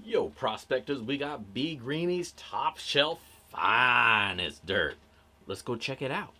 Yo, prospectors, we got BGreeny's top shelf finest dirt. Let's go check it out.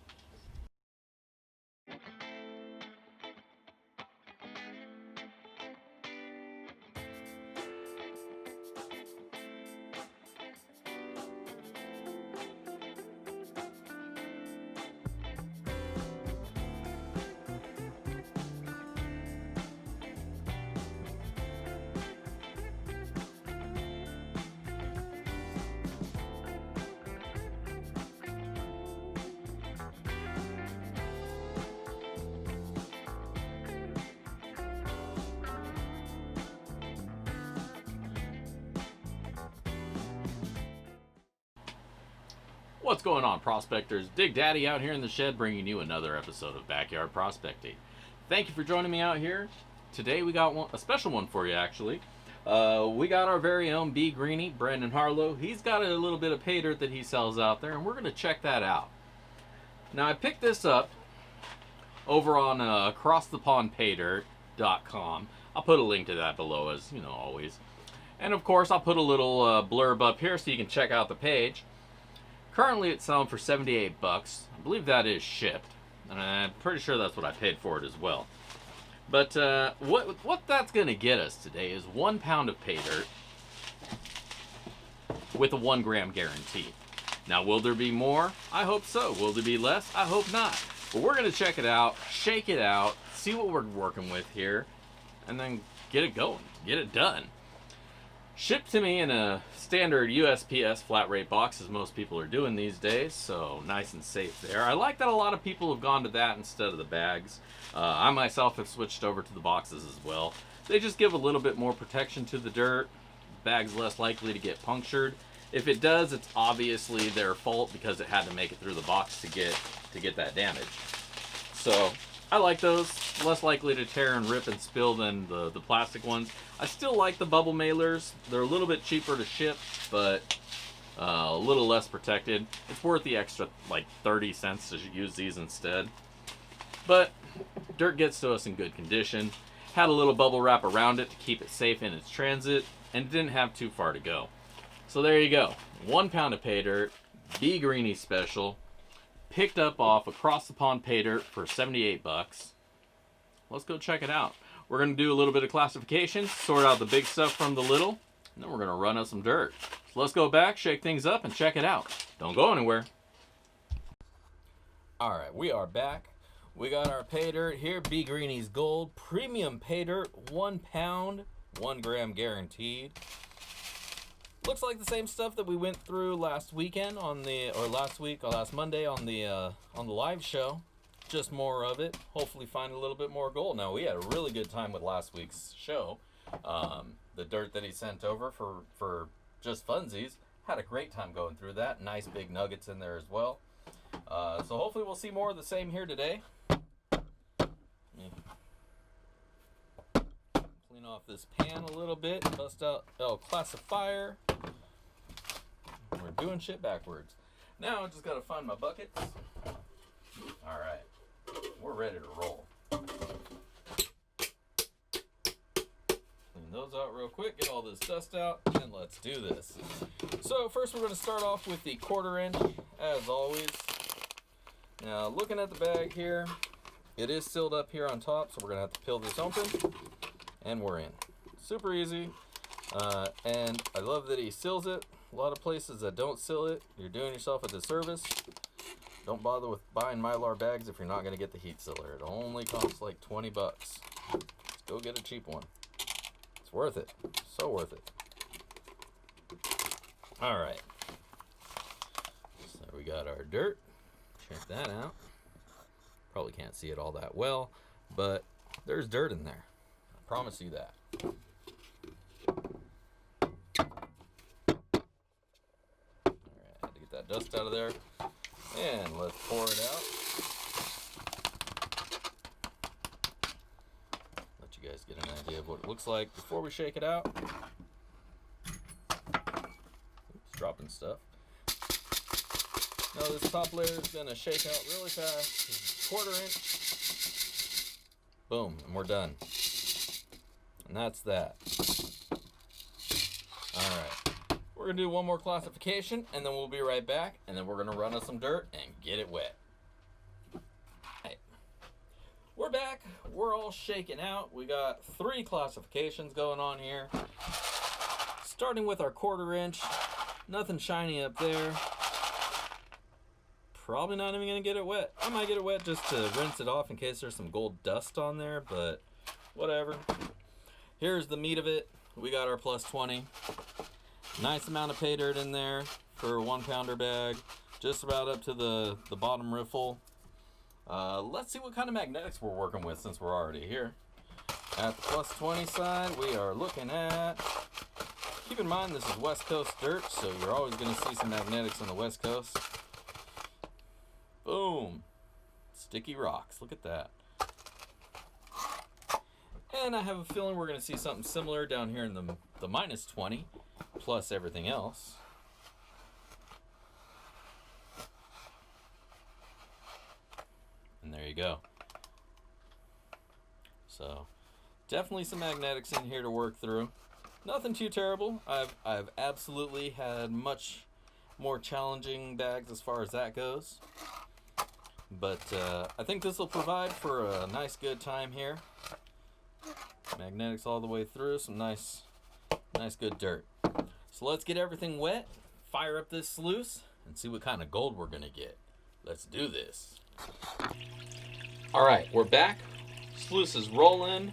What's going on, prospectors? Dig Daddy out here in the shed bringing you another episode of Backyard Prospecting. Thank you for joining me out here. Today we got a special one for you, actually. We got our very own BGreeny, Brandon Harlow. He's got a little bit of pay dirt that he sells out there, and we're going to check that out. Now, I picked this up over on acrossthepondpaydirt.com. I'll put a link to that below, as you know, always. And of course, I'll put a little blurb up here so you can check out the page. Currently, it's selling for 78 bucks. I believe that is shipped, and I'm pretty sure that's what I paid for it as well. But what that's going to get us today is 1 pound of pay dirt with a 1 gram guarantee. Now, will there be more? I hope so. Will there be less? I hope not. But we're going to check it out, shake it out, see what we're working with here, and then get it going, get it done. Shipped to me in a standard USPS flat rate box, as most people are doing these days, so nice and safe there. I like that a lot of people have gone to that instead of the bags. I myself have switched over to the boxes as well. They just give a little bit more protection to the dirt. The bag's less likely to get punctured. If it does, it's obviously their fault because it had to make it through the box to get that damage. So I like those, less likely to tear and rip and spill than the plastic ones. I still like the bubble mailers. They're a little bit cheaper to ship, but a little less protected. It's worth the extra like 30 cents to use these instead. But dirt gets to us in good condition. Had a little bubble wrap around it to keep it safe in its transit, and it didn't have too far to go. So there you go. 1 pound of pay dirt, BGreeny special. Picked up off Across the Pond Paydirt for 78 bucks. Let's go check it out. We're going to do a little bit of classification, sort out the big stuff from the little, and then we're going to run out some dirt. So let's go back, shake things up, and check it out. Don't go anywhere. Alright, we are back. We got our pay dirt here, BGreeny's Gold Premium Pay Dirt, 1 pound, 1 gram guaranteed. Looks like the same stuff that we went through last weekend last Monday on the live show. Just more of it. Hopefully find a little bit more gold. Now, we had a really good time with last week's show. The dirt that he sent over for just funsies, had a great time going through that. Nice big nuggets in there as well. So hopefully we'll see more of the same here today. Clean off this pan a little bit. Bust out classifier. We're doing shit backwards. Now I just gotta find my buckets. Alright. We're ready to roll. Clean those out real quick, get all this dust out, and let's do this. So first we're going to start off with the 1/4 inch, as always. Now looking at the bag here, it is sealed up here on top, so we're going to have to peel this open, and we're in. Super easy, and I love that he seals it. A lot of places that don't seal it, you're doing yourself a disservice. Don't bother with buying Mylar bags if you're not going to get the heat sealer. It only costs like 20 bucks. Just go get a cheap one. It's worth it. So worth it. Alright. So we got our dirt. Check that out. Probably can't see it all that well, but there's dirt in there. I promise you that. Alright, had to get that dust out of there. And let's pour it out. Let you guys get an idea of what it looks like before we shake it out. Oops, dropping stuff. Now this top layer is going to shake out really fast. 1/4 inch. Boom, and we're done. And that's that. We're gonna do one more classification, and then we'll be right back, and then we're gonna run us some dirt and get it wet. Hey, we're back. We're all shaken out. We got 3 classifications going on here. Starting with our 1/4 inch. Nothing shiny up there. Probably not even gonna get it wet. I might get it wet just to rinse it off in case there's some gold dust on there, but whatever. Here's the meat of it. We got our +20. Nice amount of pay dirt in there for a 1-pounder bag. Just about up to the bottom riffle. Let's see what kind of magnetics we're working with since we're already here. At the +20 side, we are looking at... Keep in mind this is West Coast dirt, so you're always going to see some magnetics on the West Coast. Boom. Sticky rocks. Look at that. And I have a feeling we're going to see something similar down here in the -20, plus everything else. And there you go. So, definitely some magnetics in here to work through. Nothing too terrible. I've absolutely had much more challenging bags as far as that goes. But I think this will provide for a nice good time here. Magnetics all the way through, some nice good dirt. So let's get everything wet, fire up this sluice, and see what kind of gold we're gonna get. Let's do this. All right, we're back. Sluice is rolling,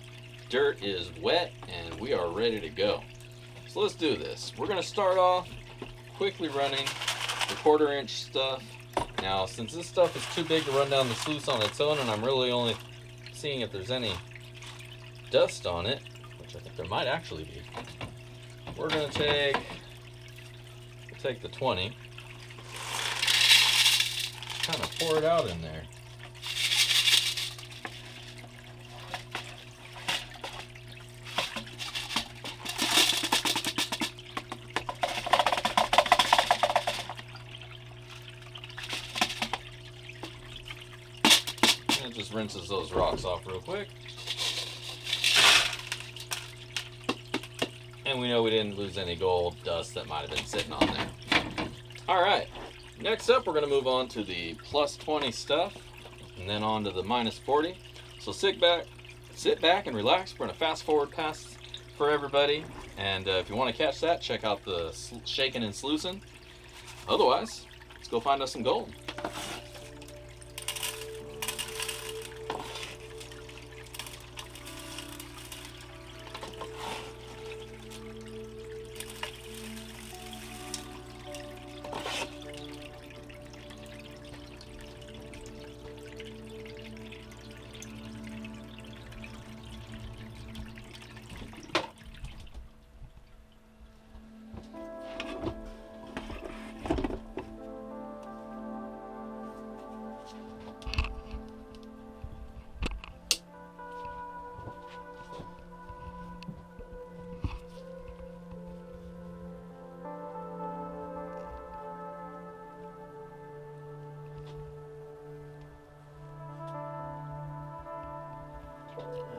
dirt is wet, and we are ready to go. So let's do this. We're gonna start off quickly running the 1/4 inch stuff. Now, since this stuff is too big to run down the sluice on its own, and I'm really only seeing if there's any dust on it, which I think there might actually be, we're going to take the 20, kind of pour it out in there. And it just rinses those rocks off real quick. And we know we didn't lose any gold dust that might have been sitting on there. All right, next up we're going to move on to the +20 stuff, and then on to the -40. So sit back and relax. We're going to fast forward past for everybody, and if you want to catch that, check out the shaking and sluicing. Otherwise, let's go find us some gold.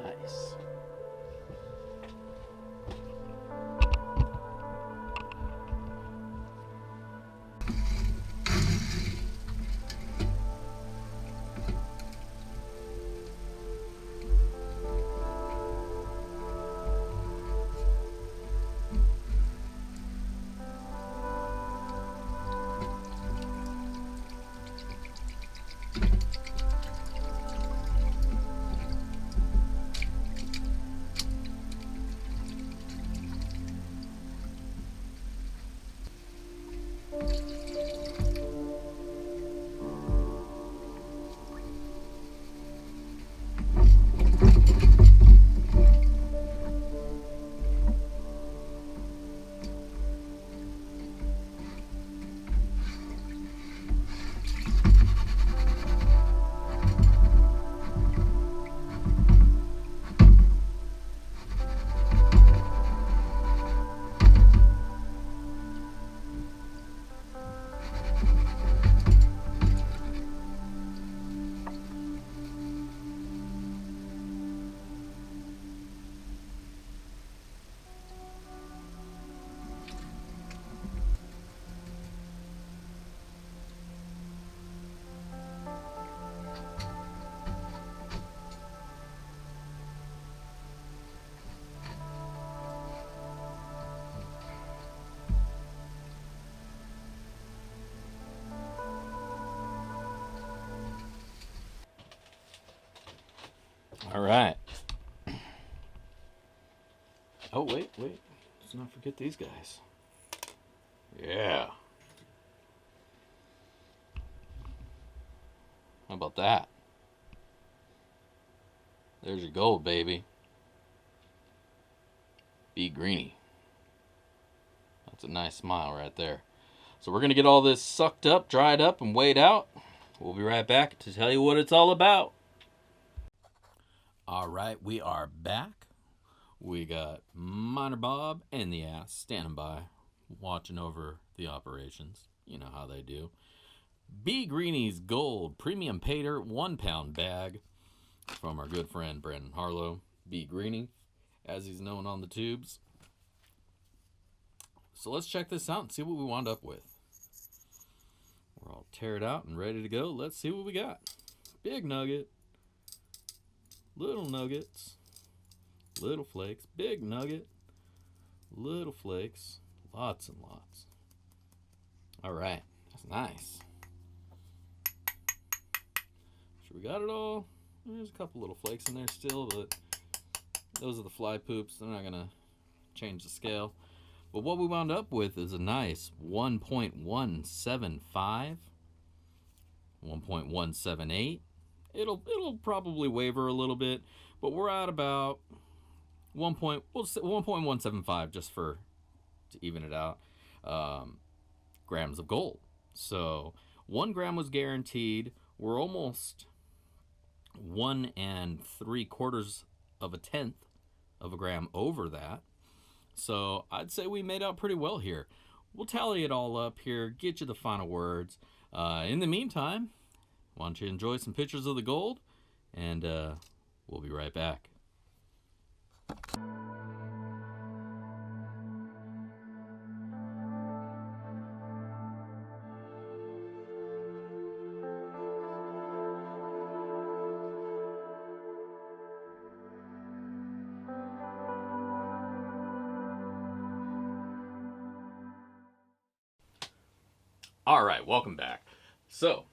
Nice. All right. Oh, wait. Let's not forget these guys. Yeah. How about that? There's your gold, baby. BGreeny. That's a nice smile right there. So we're going to get all this sucked up, dried up, and weighed out. We'll be right back to tell you what it's all about. All right, we are back. We got Miner Bob and the ass standing by, watching over the operations. You know how they do. BGreeny's Gold Premium Paydirt 1 pound bag from our good friend Brandon Harlow. BGreeny, as he's known on the tubes. So let's check this out and see what we wound up with. We're all teared out and ready to go. Let's see what we got. Big nugget. Little nuggets. Little flakes. Big nugget. Little flakes. Lots and lots. All right. That's nice. Sure we got it all? There's a couple little flakes in there still, but those are the fly poops. They're not going to change the scale. But what we wound up with is a nice 1.175, 1.178. It'll probably waver a little bit, but we're at about 1.175 just to even it out, grams of gold. So 1 gram was guaranteed. We're almost 1 3/4 of a tenth of a gram over that. So I'd say we made out pretty well here. We'll tally it all up here, get you the final words. In the meantime, why don't you enjoy some pictures of the gold, and we'll be right back. All right, welcome back. So,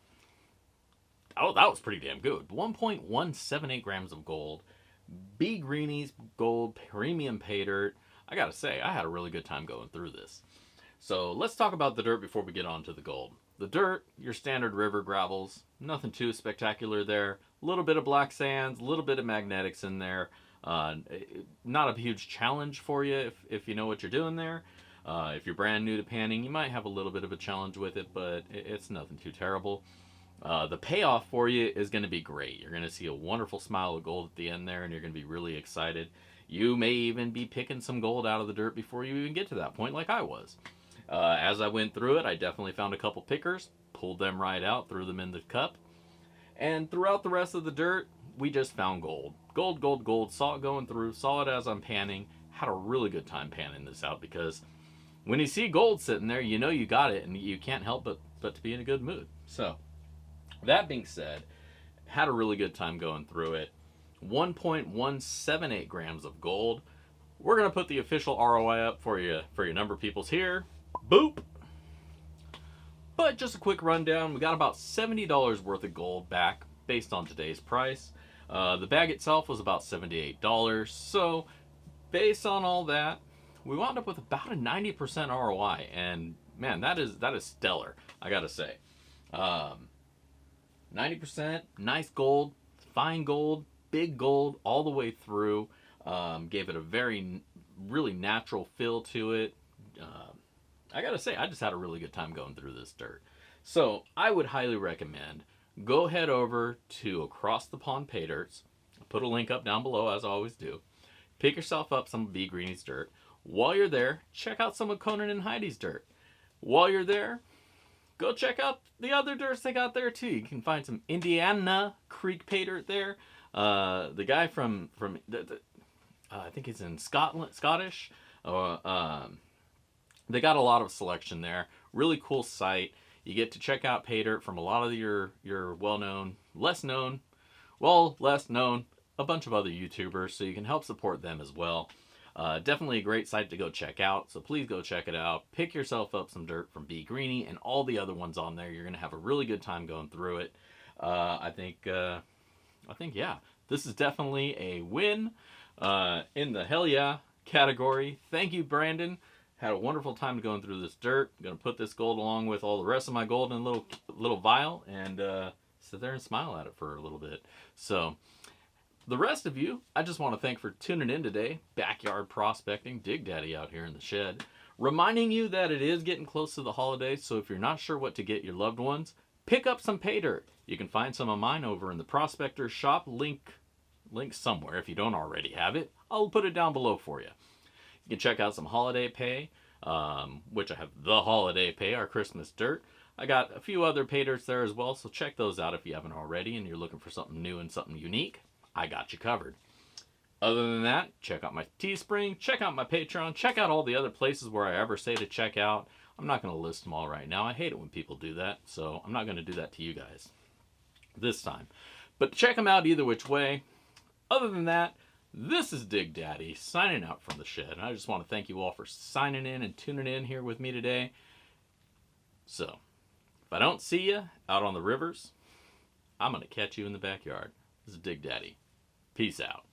that was pretty damn good. 1.178 grams of gold. BGreeny's Gold Premium Paydirt. I gotta say, I had a really good time going through this. So let's talk about the dirt before we get on to the gold. The dirt, your standard river gravels. Nothing too spectacular there. A little bit of black sands, a little bit of magnetics in there. Not a huge challenge for you if you know what you're doing there. If you're brand new to panning, you might have a little bit of a challenge with it, but it's nothing too terrible. The payoff for you is going to be great. You're going to see a wonderful smile of gold at the end there, and you're going to be really excited. You may even be picking some gold out of the dirt before you even get to that point, like I was. As I went through it, I definitely found a couple pickers, pulled them right out, threw them in the cup. And throughout the rest of the dirt, we just found gold. Gold, gold, gold. Saw it going through, saw it as I'm panning. Had a really good time panning this out because when you see gold sitting there, you know you got it, and you can't help but to be in a good mood. So, that being said, had a really good time going through it. 1.178 grams of gold. We're going to put the official ROI up for your number peoples here. Boop! But just a quick rundown. We got about $70 worth of gold back based on today's price. The bag itself was about $78. So, based on all that, we wound up with about a 90% ROI, and man, that is stellar, I gotta say. 90%, nice gold, fine gold, big gold, all the way through. Gave it a really natural feel to it. I gotta say, I just had a really good time going through this dirt. So I would highly recommend, go head over to Across the Pond Paydyrts. I'll put a link up down below, as I always do. Pick yourself up some BGreeny's dirt. While you're there, check out some of Conan and Heidi's dirt. While you're there, go check out the other dirts they got there too. You can find some Indiana Creek Paydirt there. The guy from I think he's in Scottish. They got a lot of selection there. Really cool site. You get to check out Paydirt from a lot of your well-known, less known, a bunch of other YouTubers, so you can help support them as well. Definitely a great site to go check out, so please go check it out. Pick yourself up some dirt from BGreeny and all the other ones on there. You're going to have a really good time going through it. I think, yeah, this is definitely a win in the hell yeah category. Thank you, Brandon. Had a wonderful time going through this dirt. I'm going to put this gold along with all the rest of my gold in a little vial and sit there and smile at it for a little bit. So the rest of you, I just want to thank for tuning in today. Backyard prospecting, Dig Daddy out here in the shed. Reminding you that it is getting close to the holidays, so if you're not sure what to get your loved ones, pick up some Paydirt. You can find some of mine over in the Prospector shop, link somewhere if you don't already have it. I'll put it down below for you. You can check out some holiday pay, which I have the holiday pay, our Christmas dirt. I got a few other Paydirts there as well, so check those out if you haven't already and you're looking for something new and something unique. I got you covered. Other than that, check out my Teespring, check out my Patreon, check out all the other places where I ever say to check out. I'm not going to list them all right now. I hate it when people do that, so I'm not going to do that to you guys this time. But check them out either which way. Other than that, this is Dig Daddy signing out from the shed. And I just want to thank you all for signing in and tuning in here with me today. So, if I don't see you out on the rivers, I'm going to catch you in the backyard. This is Dig Daddy. Peace out.